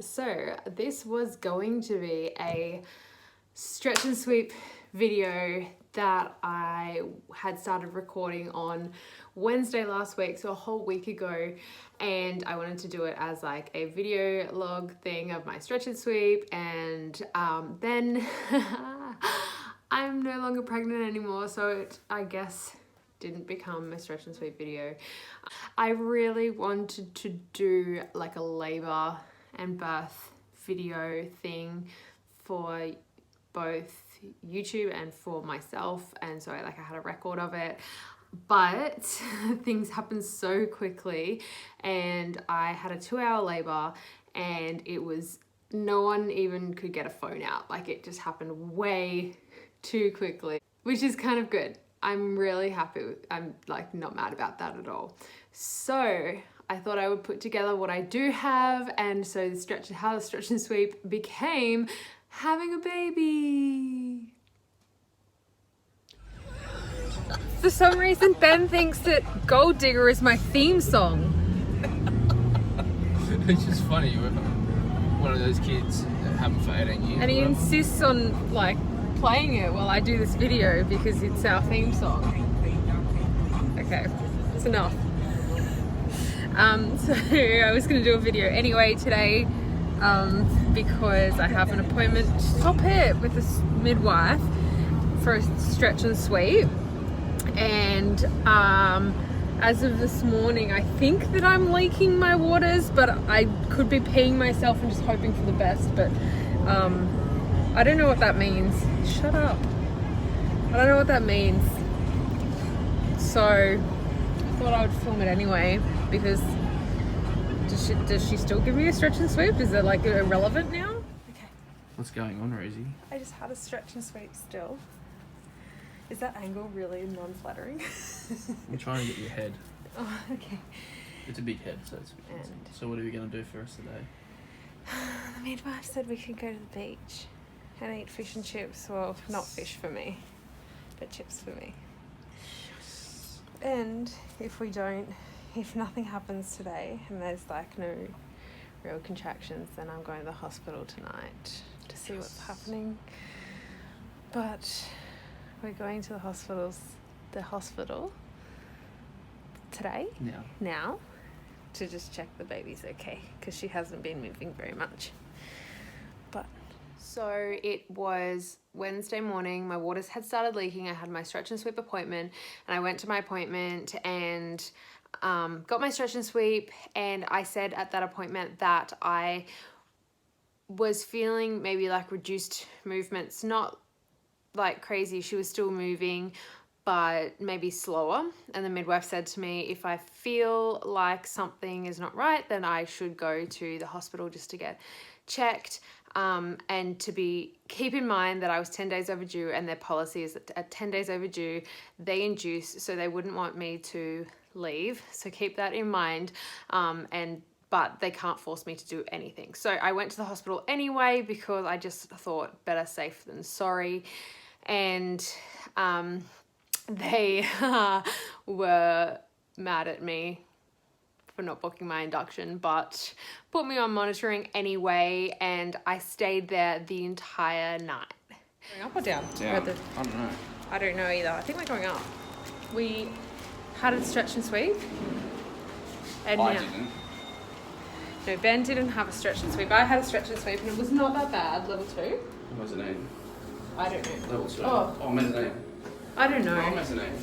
So this was going to be a stretch and sweep video that I had started recording on Wednesday last week, so a whole week ago, and I wanted to do it as like a video log thing of my stretch and sweep, and then I'm no longer pregnant anymore, so it, I guess, didn't become a stretch and sweep video. I really wanted to do like a labor and birth video thing for both YouTube and for myself, and so I had a record of it, but things happened so quickly and I had a 2-hour labor and it was, no one even could get a phone out. Like, it just happened way too quickly, which is kind of good. I'm really happy. I'm like not mad about that at all. So I thought I would put together what I do have, and so how the stretch and sweep became having a baby. For some reason, Ben thinks that Gold Digger is my theme song. It's just funny, you're one of those kids that haven't for 18 years. And he insists on like playing it while I do this video because it's our theme song. Okay, it's enough. So I was gonna do a video anyway today because I have an appointment, stop it, with a midwife for a stretch and sweep. And as of this morning, I think that I'm leaking my waters, but I could be peeing myself and just hoping for the best, but I don't know what that means. Shut up. I don't know what that means. So I thought I would film it anyway, because does she still give me a stretch and sweep? Is it like irrelevant now? Okay. What's going on, Rosie? I just had a stretch and sweep still. Is that angle really non-flattering? I'm trying to get your head. Oh, okay. It's a big head, so it's So what are we going to do for us today? The midwife said we could go to the beach and eat fish and chips. Well, not fish for me, but chips for me. Yes. And if nothing happens today and there's like no real contractions, then I'm going to the hospital tonight to see what's happening. But we're going to the hospital today, now, to just check the baby's okay, because she hasn't been moving very much. But so it was Wednesday morning, my waters had started leaking, I had my stretch and sweep appointment, and I went to my appointment and got my stretch and sweep, and I said at that appointment that I was feeling maybe like reduced movements, not like crazy, she was still moving, but maybe slower. And the midwife said to me, if I feel like something is not right, then I should go to the hospital just to get checked, and keep in mind that I was 10 days overdue, and their policy is that at 10 days overdue they induce, so they wouldn't want me to leave, so keep that in mind. But they can't force me to do anything. So I went to the hospital anyway because I just thought better safe than sorry. And they were mad at me for not booking my induction, but put me on monitoring anyway, and I stayed there the entire night. Going up or down? Down. I don't know. I don't know either. I think we're going up. We had a stretch and sweep. And I now, didn't. no, Ben didn't have a stretch and sweep. I had a stretch and sweep and it was not that bad. Level 2? What's the name? I don't know. Level 2. Oh. Mezzanine. I don't know. Oh, mezzanine.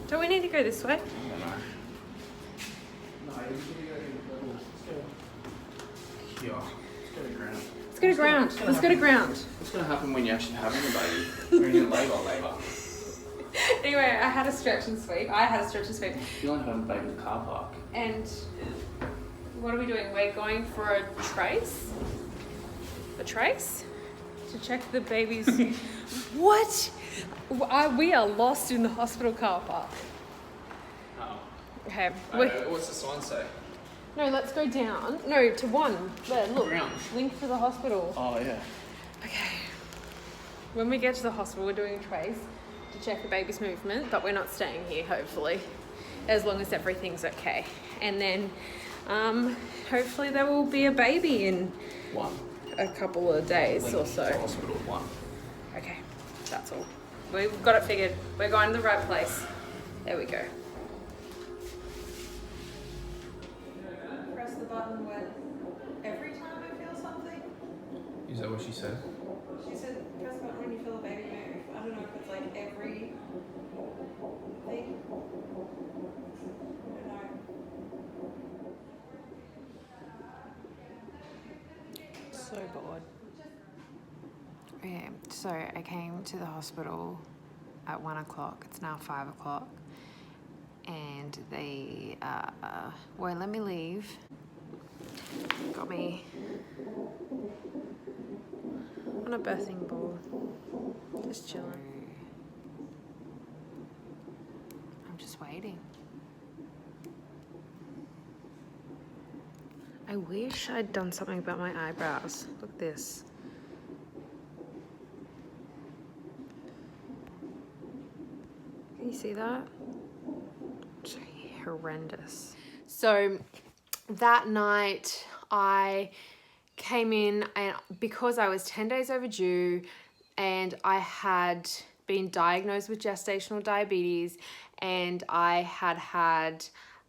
Do we need to go this way? I don't know. No, you need to go level. Let's go to ground. Let's go to ground. Let's go to ground. What's going to happen when you're actually having a baby? When you're in labour? Anyway, I had a stretch and sweep. You only have a baby in the car park. And what are we doing? We're going for a trace? A trace? To check the baby's... What? We are lost in the hospital car park. Oh. Okay. What's the sign say? No, let's go down. No, to 1. There, look. Ground. Link for the hospital. Oh, yeah. Okay. When we get to the hospital, we're doing a trace to check the baby's movement, but we're not staying here, hopefully, as long as everything's okay. And then Hopefully there will be a baby in One. a couple of days or To so. hospital, one. Okay, that's all. We've got it figured. We're going to the right place. There we go. Press the button when every time I feel something. Is that what she said? She said press the button when you feel a baby move. I don't know if it's like every thing. I don't know. So bored. Okay, so I came to the hospital at 1 o'clock. It's now 5 o'clock. And they won't let me leave. Got me on a birthing ball. Just chilling. I'm just waiting. I wish I'd done something about my eyebrows. Look at this. Can you see that? It's horrendous. So that night I came in, and because I was 10 days overdue and I had been diagnosed with gestational diabetes and I had had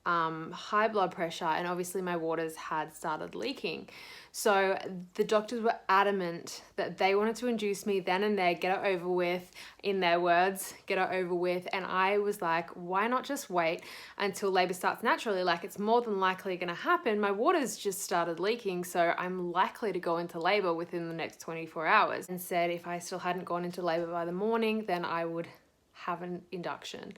high blood pressure, and obviously my waters had started leaking. So the doctors were adamant that they wanted to induce me then and there, get it over with, in their words, get it over with. And I was like, why not just wait until labor starts naturally? Like, it's more than likely gonna happen. My waters just started leaking, so I'm likely to go into labor within the next 24 hours. And said if I still hadn't gone into labor by the morning, then I would have an induction.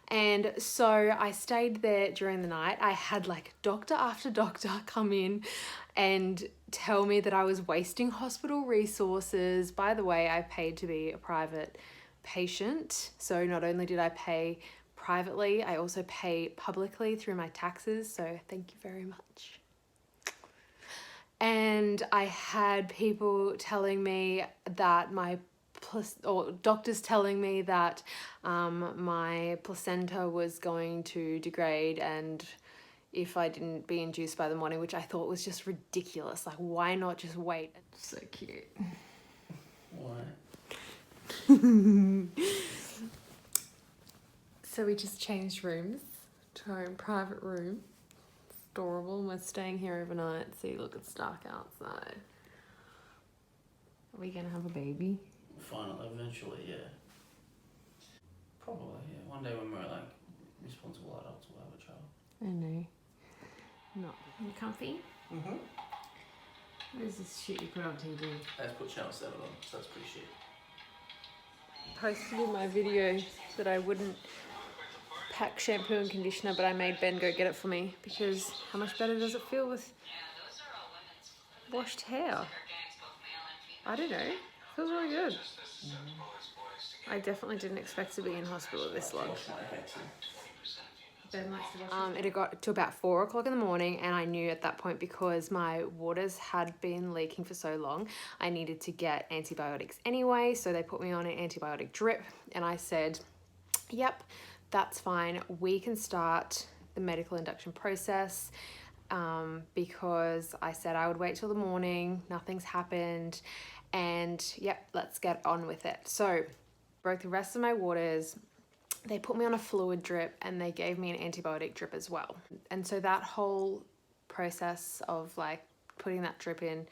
And so I stayed there during the night. I had like doctor after doctor come in and tell me that I was wasting hospital resources. By the way, I paid to be a private patient. So not only did I pay privately, I also pay publicly through my taxes. So thank you very much. And I had people telling me that doctors telling me that my placenta was going to degrade, and if I didn't be induced by the morning, which I thought was just ridiculous. Like, why not just wait? So cute. Why? So we just changed rooms to our own private room. It's adorable. We're staying here overnight. See, look, it's dark outside. Are we gonna have a baby? Finally, eventually, yeah. Probably, yeah. One day when we're like responsible adults, we'll have a child. I know. Not. You comfy? Mm-hmm. What is this shit you put on TV? I just put Channel 7 on, so that's pretty shit. Posted in my video that I wouldn't pack shampoo and conditioner, but I made Ben go get it for me because how much better does it feel with washed hair? I don't know. It feels really good. I definitely didn't expect to be in hospital this long. It had got to about 4 o'clock in the morning, and I knew at that point, because my waters had been leaking for so long, I needed to get antibiotics anyway. So they put me on an antibiotic drip, and I said, yep, that's fine. We can start the medical induction process, because I said I would wait till the morning. Nothing's happened, and yep, let's get on with it. So broke the rest of my waters. They put me on a fluid drip and they gave me an antibiotic drip as well. And so that whole process of like putting that drip in,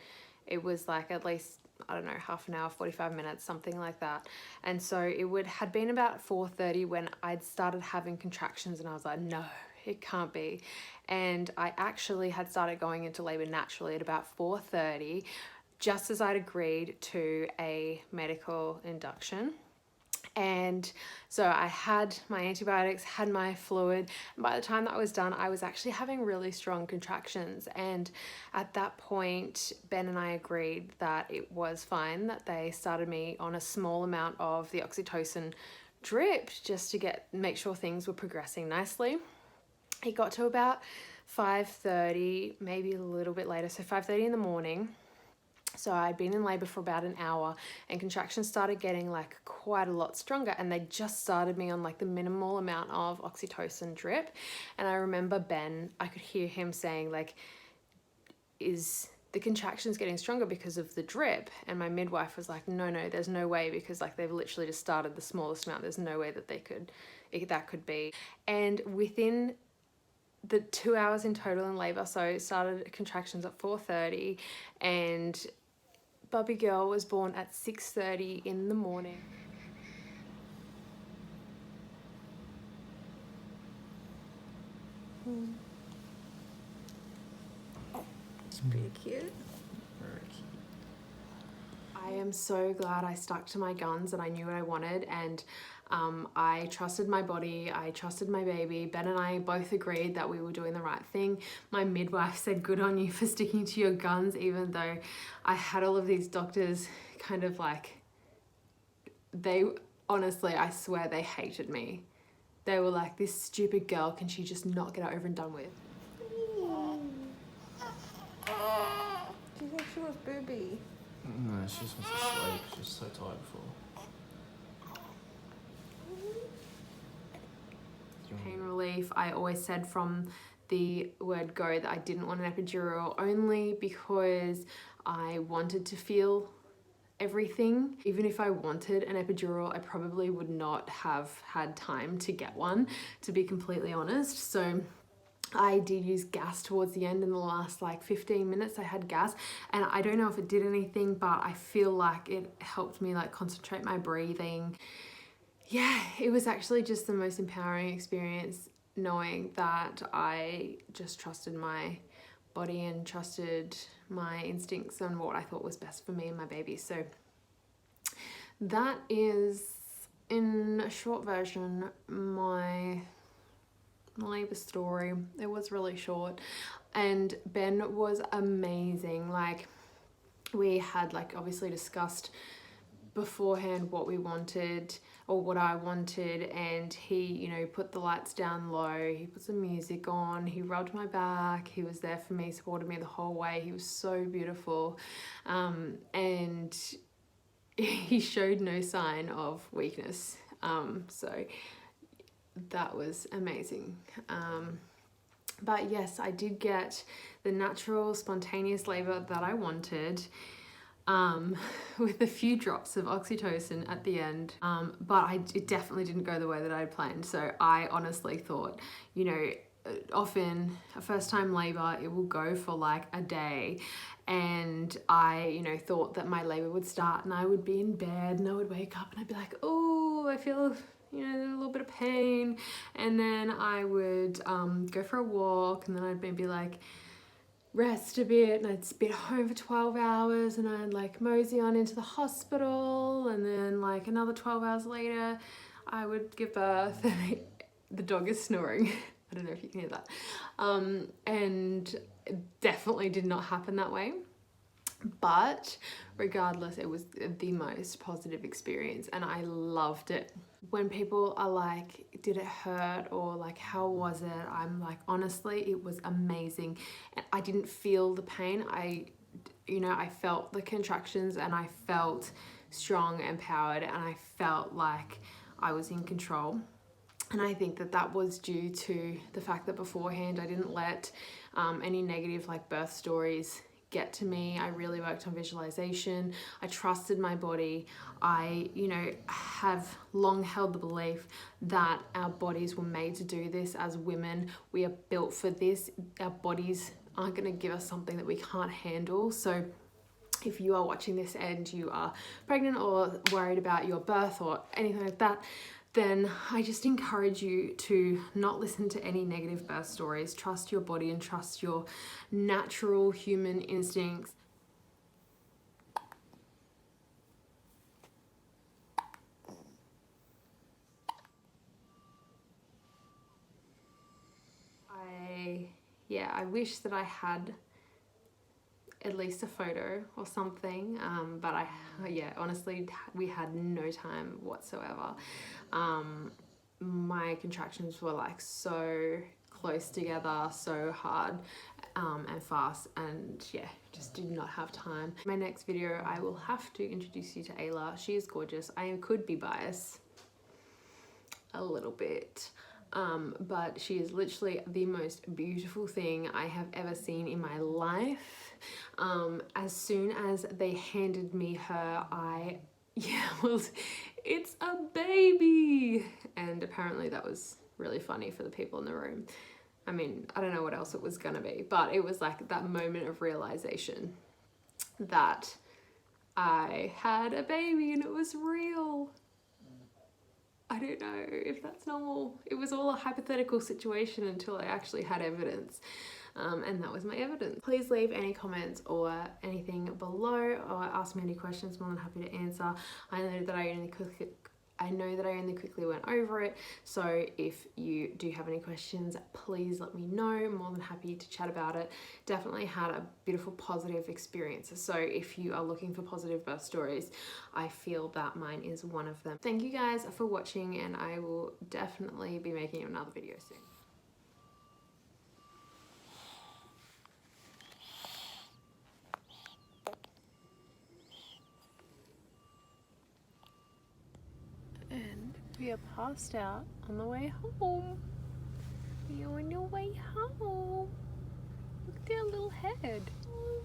it was like at least, I don't know, half an hour, 45 minutes, something like that. And so it had been about 4:30 when I'd started having contractions, and I was like, no, it can't be. And I actually had started going into labor naturally at about 4:30, just as I'd agreed to a medical induction. And so I had my antibiotics, had my fluid, and by the time that I was done, I was actually having really strong contractions. And at that point, Ben and I agreed that it was fine that they started me on a small amount of the oxytocin drip just to make sure things were progressing nicely. It got to about 5:30, maybe a little bit later, so 5:30 in the morning. So I'd been in labor for about an hour and contractions started getting like quite a lot stronger, and they just started me on like the minimal amount of oxytocin drip. And I remember Ben, I could hear him saying like, is the contractions getting stronger because of the drip? And my midwife was like, no, there's no way, because like they've literally just started the smallest amount. There's no way that that could be. And within the 2 hours in total in labor, so it started contractions at 4:30 and Bubby girl was born at 6:30 in the morning. It's pretty cute. Very cute. I am so glad I stuck to my guns and I knew what I wanted, and I trusted my body, I trusted my baby. Ben and I both agreed that we were doing the right thing. My midwife said, good on you for sticking to your guns, even though I had all of these doctors kind of like, they honestly, I swear they hated me. They were like, this stupid girl, can she just not get it over and done with? Do you think she was booby? No, she just wants to sleep. She's so tired before. Pain relief. I always said from the word go that I didn't want an epidural, only because I wanted to feel everything. Even if I wanted an epidural, I probably would not have had time to get one, to be completely honest. So I did use gas towards the end. In the last like 15 minutes I had gas, and I don't know if it did anything, but I feel like it helped me like concentrate my breathing. Yeah, it was actually just the most empowering experience, knowing that I just trusted my body and trusted my instincts and what I thought was best for me and my baby. So that is, in a short version, my labor story. It was really short, and Ben was amazing. Like, we had like obviously discussed beforehand what we wanted or what I wanted, and he, you know, put the lights down low, he put some music on, he rubbed my back, he was there for me, supported me the whole way. He was so beautiful, and he showed no sign of weakness, so that was amazing. But yes, I did get the natural spontaneous labor that I wanted, with a few drops of oxytocin at the end, but it definitely didn't go the way that I had planned. So I honestly thought, you know, often a first time labor, it will go for like a day, and I, you know, thought that my labor would start and I would be in bed and I would wake up and I'd be like, oh, I feel, you know, a little bit of pain, and then I would go for a walk, and then I'd maybe like rest a bit, and I'd be at home for 12 hours, and I'd like mosey on into the hospital, and then like another 12 hours later I would give birth. The dog is snoring. I don't know if you can hear that. And it definitely did not happen that way. But regardless, it was the most positive experience and I loved it. When people are like, did it hurt, or like, how was it? I'm like, honestly, it was amazing. And I didn't feel the pain. I felt the contractions, and I felt strong, empowered, and I felt like I was in control. And I think that was due to the fact that beforehand I didn't let any negative like birth stories get to me. I really worked on visualization. I trusted my body. I, you know, have long held the belief that our bodies were made to do this. As women, we are built for this. Our bodies aren't going to give us something that we can't handle. So if you are watching this and you are pregnant or worried about your birth or anything like that, then I just encourage you to not listen to any negative birth stories. Trust your body and trust your natural human instincts. I wish that I had at least a photo or something, but honestly, we had no time whatsoever. My contractions were like so close together, so hard, and fast, and yeah, just did not have time. My next video, I will have to introduce you to Ayla. She is gorgeous. I could be biased a little bit, but she is literally the most beautiful thing I have ever seen in my life. As soon as they handed me her, it's a baby, and apparently that was really funny for the people in the room. I mean, I don't know what else it was gonna be, but it was like that moment of realization that I had a baby and it was real. I don't know if that's normal. It was all a hypothetical situation until I actually had evidence. And that was my evidence. Please leave any comments or anything below, or ask me any questions. I'm more than happy to answer. I know that I only quickly went over it, so if you do have any questions, please let me know. I'm more than happy to chat about it. Definitely had a beautiful positive experience, so if you are looking for positive birth stories, I feel that mine is one of them. Thank you guys for watching, and I will definitely be making another video soon. And we are passed out on the way home. You're on your way home. Look at their little head. Oh,